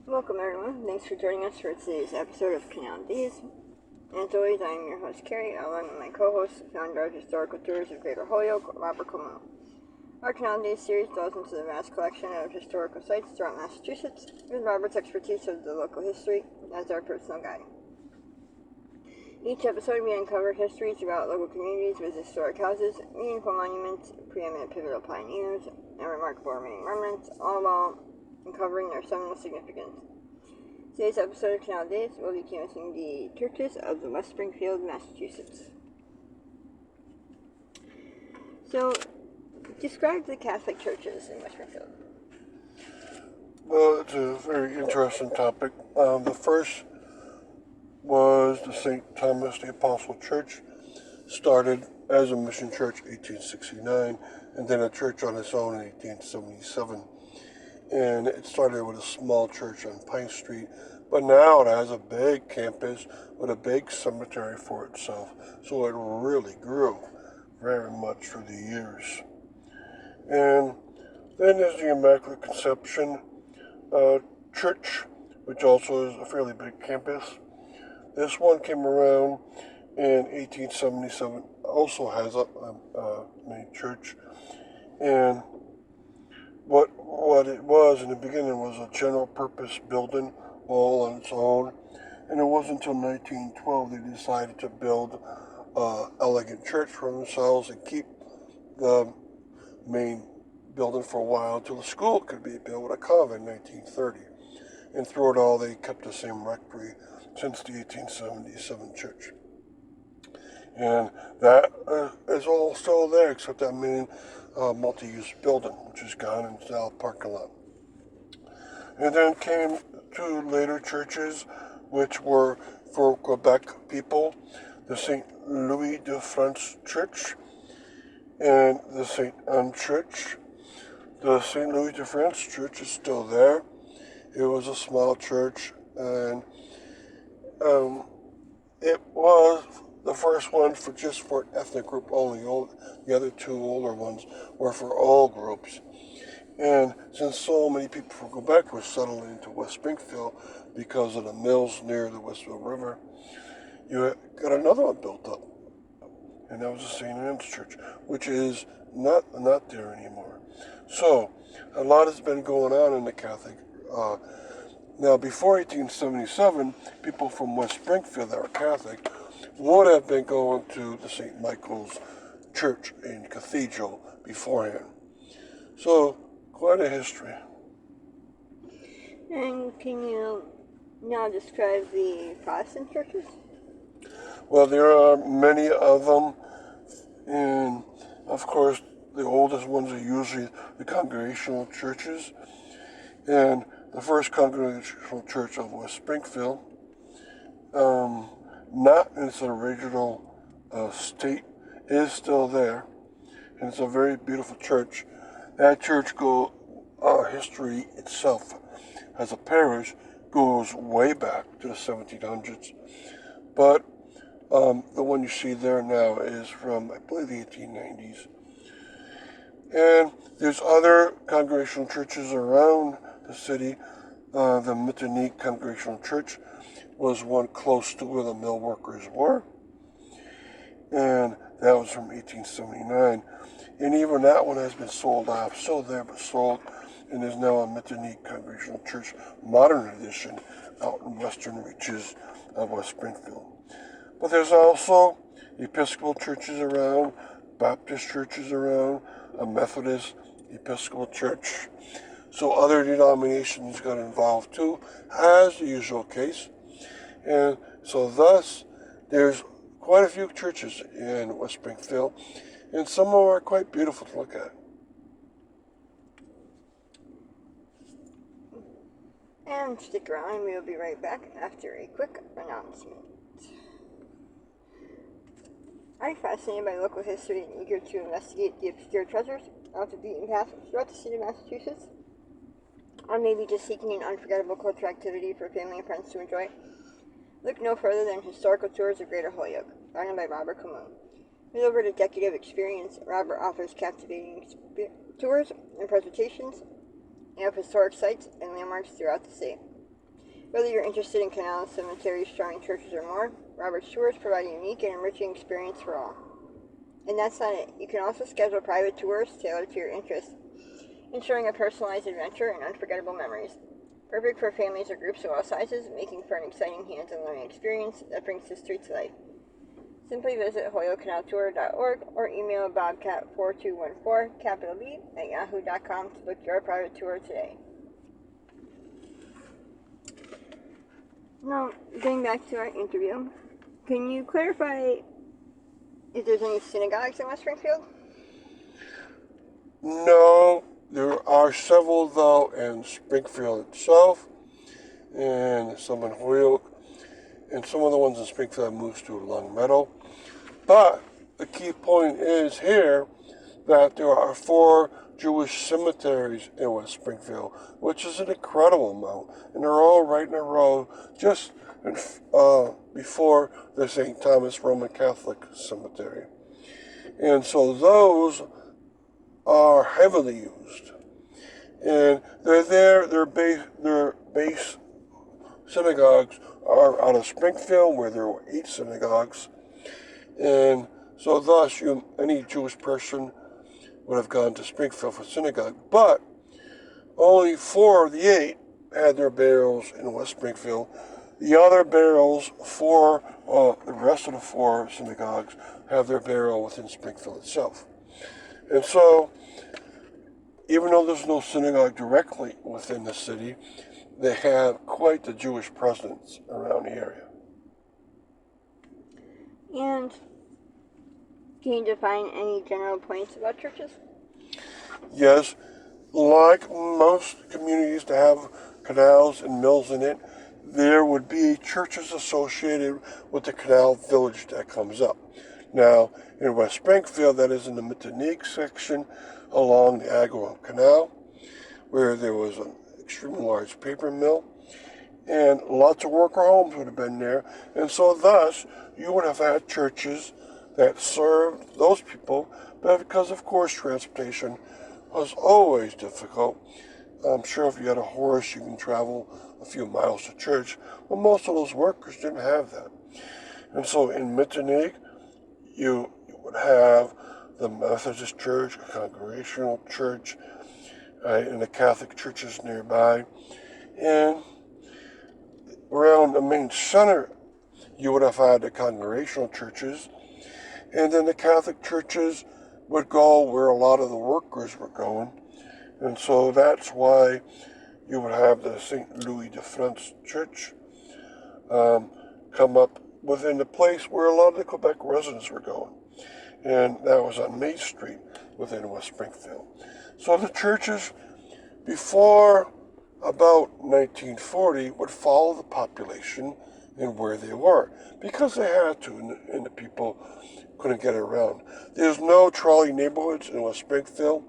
Welcome everyone, thanks for joining us for today's episode of Canal Days. As always, I am your host Carrie, along with my co-host, founder of Historical Tours of Greater Holyoke, Robert Como. Our Canal Days series delves into the vast collection of historical sites throughout Massachusetts, with Robert's expertise of the local history as our personal guide. Each episode we uncover histories about local communities with historic houses, meaningful monuments, preeminent pivotal pioneers, and remarkable remaining remnants, all while uncovering their seminal significance. Today's episode of Canal Days will be canvassing the churches of the West Springfield, Massachusetts. So, describe the Catholic churches in West Springfield. Well, it's a very interesting topic. The first was the St. Thomas the Apostle Church, started as a mission church in 1869, and then a church on its own in 1877. And it started with a small church on Pine Street, but now it has a big campus with a big cemetery for itself. So it really grew very much through the years. And then there's the Immaculate Conception Church, which also is a fairly big campus. This one came around in 1877, also has a main church. And what it was in the beginning was a general purpose building all on its own. And it wasn't until 1912 they decided to build an elegant church for themselves and keep the main building for a while until the school could be built with a convent in 1930. And through it all, they kept the same rectory since the 1877 church. And that is all still there, except that main multi-use building, which is gone and is now a parking lot. And then came two later churches, which were for Quebec people, the St. Louis de France Church and the St. Anne Church. The St. Louis de France Church is still there. It was a small church, and it was the first one for an ethnic group only. The other two older ones were for all groups. And since so many people from Quebec were settling into West Springfield because of the mills near the Westfield River, you got another one built up. And that was the St. Anne's Church, which is not there anymore. So, a lot has been going on in the Catholic. Now, before 1877, people from West Springfield that were Catholic would have been going to the St. Michael's Church and Cathedral beforehand. So, quite a history. And can you now describe the Protestant churches? Well, there are many of them, and of course, the oldest ones are usually the Congregational churches. And the first Congregational Church of West Springfield, not in its original state, is still there, and it's a very beautiful church. That church history itself as a parish goes way back to the 1700s, but the one you see there now is from, I believe, the 1890s. And there's other congregational churches around the city. The Mittenique Congregational Church was one close to where the mill workers were, and that was from 1879. And even that one has been sold off, still there but sold, and there's now a Mittenique Congregational Church Modern Edition out in western reaches of West Springfield. But there's also Episcopal churches around, Baptist churches around, a Methodist Episcopal church. So other denominations got involved too, as the usual case. And so thus, there's quite a few churches in West Springfield, and some of them are quite beautiful to look at. And stick around, we will be right back after a quick announcement. Are you fascinated by local history and eager to investigate the obscure treasures off the beaten path throughout the state of Massachusetts? Or maybe just seeking an unforgettable cultural activity for family and friends to enjoy? Look no further than Historical Tours of Greater Holyoke, founded by Robert Como. With over a decade of experience, Robert offers captivating tours and presentations of historic sites and landmarks throughout the state. Whether you're interested in canals, cemeteries, shrine churches, or more, Robert's Tours provide a unique and enriching experience for all. And that's not it. You can also schedule private tours tailored to your interests, ensuring a personalized adventure and unforgettable memories. Perfect for families or groups of all sizes, making for an exciting hands-on learning experience that brings history to life. Simply visit HolyokeCanalTour.org or email bobcat4214, capital B, at yahoo.com to book your private tour today. Now, getting back to our interview, can you clarify if there's any synagogues in West Springfield? No, there are several though in Springfield itself, and some in Holyoke, and some of the ones in Springfield have moved to Long Meadow. But the key point is here that there are 4 Jewish cemeteries in West Springfield, which is an incredible amount, and they're all right in a row, just before the St. Thomas Roman Catholic Cemetery. And so those are heavily used. And they're there, their base synagogues are out of Springfield, where there were 8 synagogues. And so thus, any Jewish person would have gone to Springfield for synagogue. But only 4 of the 8 had their burials in West Springfield. The other burials, the rest of the 4 synagogues have their burial within Springfield itself. And so, even though there's no synagogue directly within the city, they have quite the Jewish presence around the area. And can you define any general points about churches? Yes, like most communities that have canals and mills in it, there would be churches associated with the canal village that comes up. Now, in West Springfield, that is in the Matanik section along the Agawam Canal, where there was an extremely large paper mill, and lots of worker homes would have been there. And so thus, you would have had churches that served those people, but because, of course, transportation was always difficult. I'm sure if you had a horse, you can travel a few miles to church. Well, most of those workers didn't have that. And so in Matanik, you would have the Methodist Church, a Congregational Church, and the Catholic churches nearby. And around the main center, you would have had the Congregational churches, and then the Catholic churches would go where a lot of the workers were going. And so that's why you would have the St. Louis de France Church come up within the place where a lot of the Quebec residents were going. And that was on Main Street within West Springfield. So the churches, before about 1940, would follow the population and where they were, because they had to, and the people couldn't get around. There's no trolley neighborhoods in West Springfield,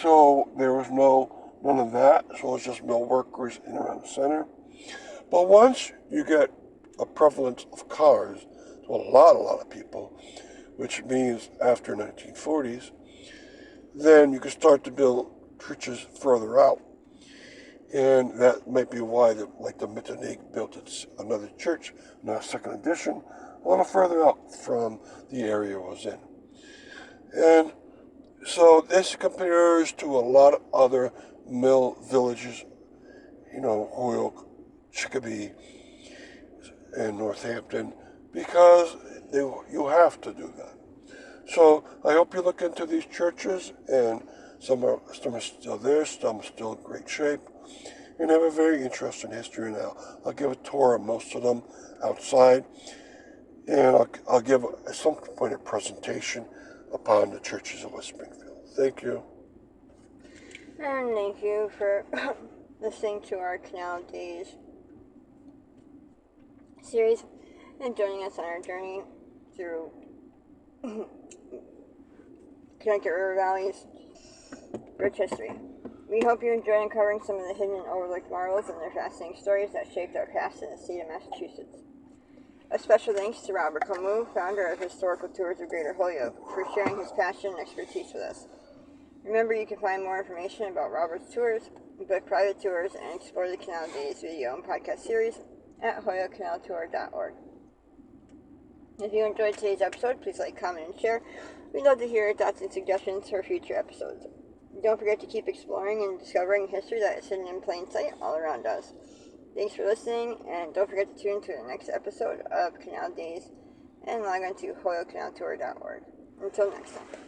so there was none of that, so it's just mill workers in and around the center. But once you get a prevalence of cars, to a lot of people, which means after 1940s, then you can start to build churches further out. And that might be why, the Matanik built another church, now second edition, a little further out from the area it was in. And so this compares to a lot of other mill villages, Holyoke, Chicopee, and Northampton, because you have to do that. So I hope you look into these churches, and some are still there, some are still in great shape, and have a very interesting history now. I'll give a tour of most of them outside, and I'll give at some point a presentation upon the churches of West Springfield. Thank you. And thank you for listening to our Canal Days series and joining us on our journey through Connecticut River Valley's rich history. We hope you enjoy uncovering some of the hidden and overlooked marvels and their fascinating stories that shaped our past in the state of Massachusetts. A special thanks to Robert Camus, founder of Historical Tours of Greater Holyoke, for sharing his passion and expertise with us. Remember, you can find more information about Robert's tours book private tours, and explore the Canal Days video and podcast series at hoyocanaltour.org. If you enjoyed today's episode, please like, comment, and share. We'd love to hear your thoughts and suggestions for future episodes. Don't forget to keep exploring and discovering history that is hidden in plain sight all around us. Thanks for listening, and don't forget to tune to the next episode of Canal Days and log on to hoyocanaltour.org. Until next time.